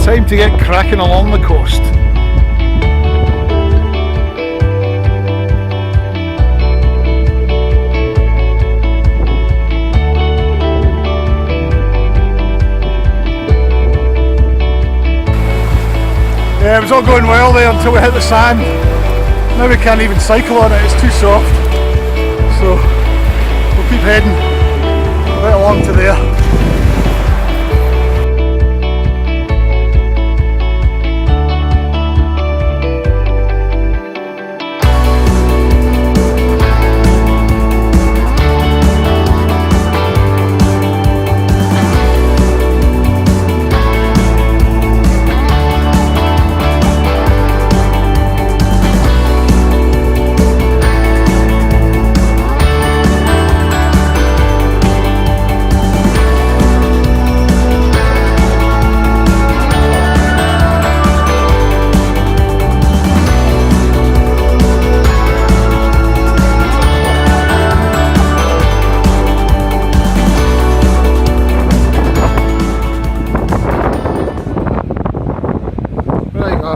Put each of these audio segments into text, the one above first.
Time to get cracking along the coast. Yeah, it was all going well there until we hit the sand. Now we can't even cycle on it, it's too soft. So we'll keep heading right along to there.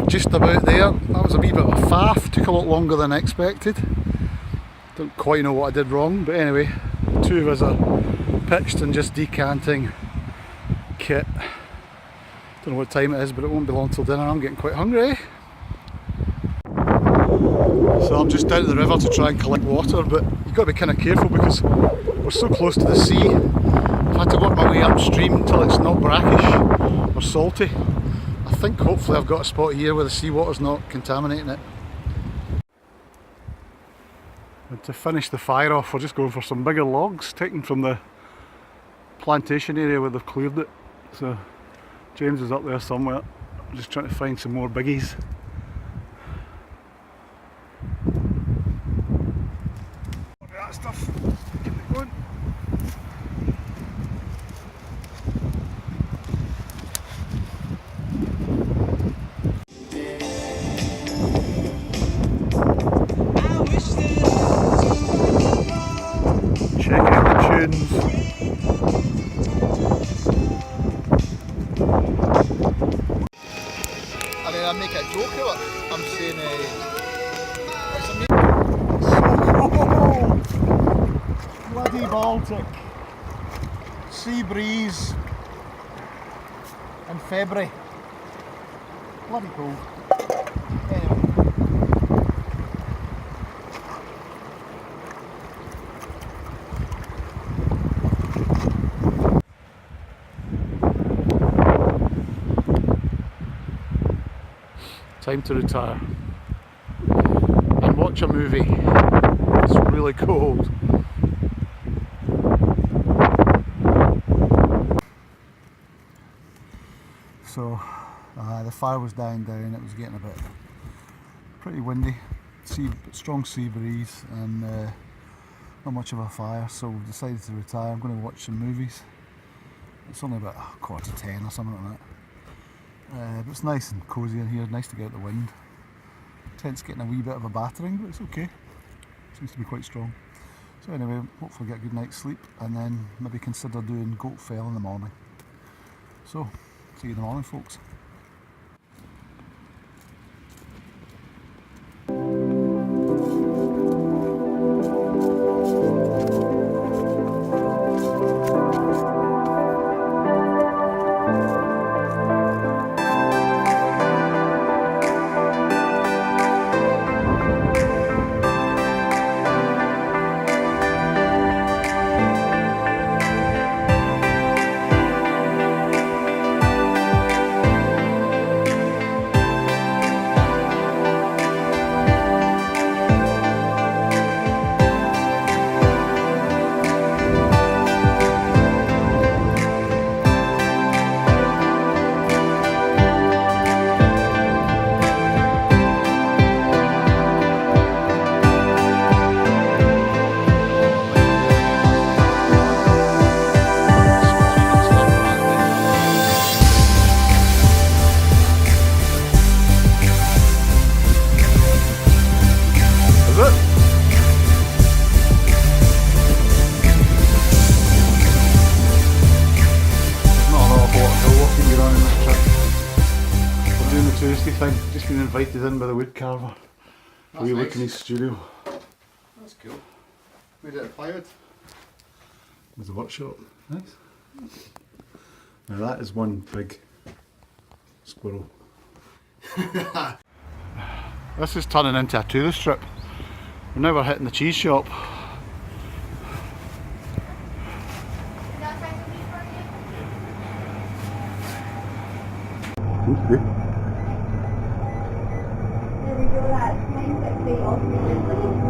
Just about there. That was a wee bit of a faff, took a lot longer than expected. Don't quite know what I did wrong, but anyway, the two of us are pitched and just decanting kit. Don't know what time it is, but it won't be long till dinner. I'm getting quite hungry. So I'm just down to the river to try and collect water, but you've got to be kind of careful because we're so close to the sea. I've had to work my way upstream until it's not brackish or salty. I think hopefully I've got a spot here where the seawater's not contaminating it. And to finish the fire off, we're just going for some bigger logs taken from the plantation area where they've cleared it. So James is up there somewhere, just trying to find some more biggies. Look at that stuff, keep it going. Check out the tunes. I mean, I make a joke of it. I'm saying, So cold! Bloody Baltic. Sea breeze in February. Bloody cold. Anyway. Time to retire and watch a movie. It's really cold. So the fire was dying down, it was getting a bit pretty windy, strong sea breeze and not much of a fire, so we've decided to retire. I'm going to watch some movies. It's only about 10:15 or something like that. But it's nice and cosy in here, nice to get out the wind. Tent's getting a wee bit of a battering, but it's okay. Seems to be quite strong. So anyway, hopefully get a good night's sleep and then maybe consider doing goat fell in the morning. So, see you in the morning, folks. touristy thing. Just been invited in by the wood carver. That's We nice. look in his studio. That's cool. Made it of plywood. There's a workshop. Nice. Now that is one big squirrel. This is turning into a tourist trip. Now we're hitting the cheese shop. There we go, that's 960 off.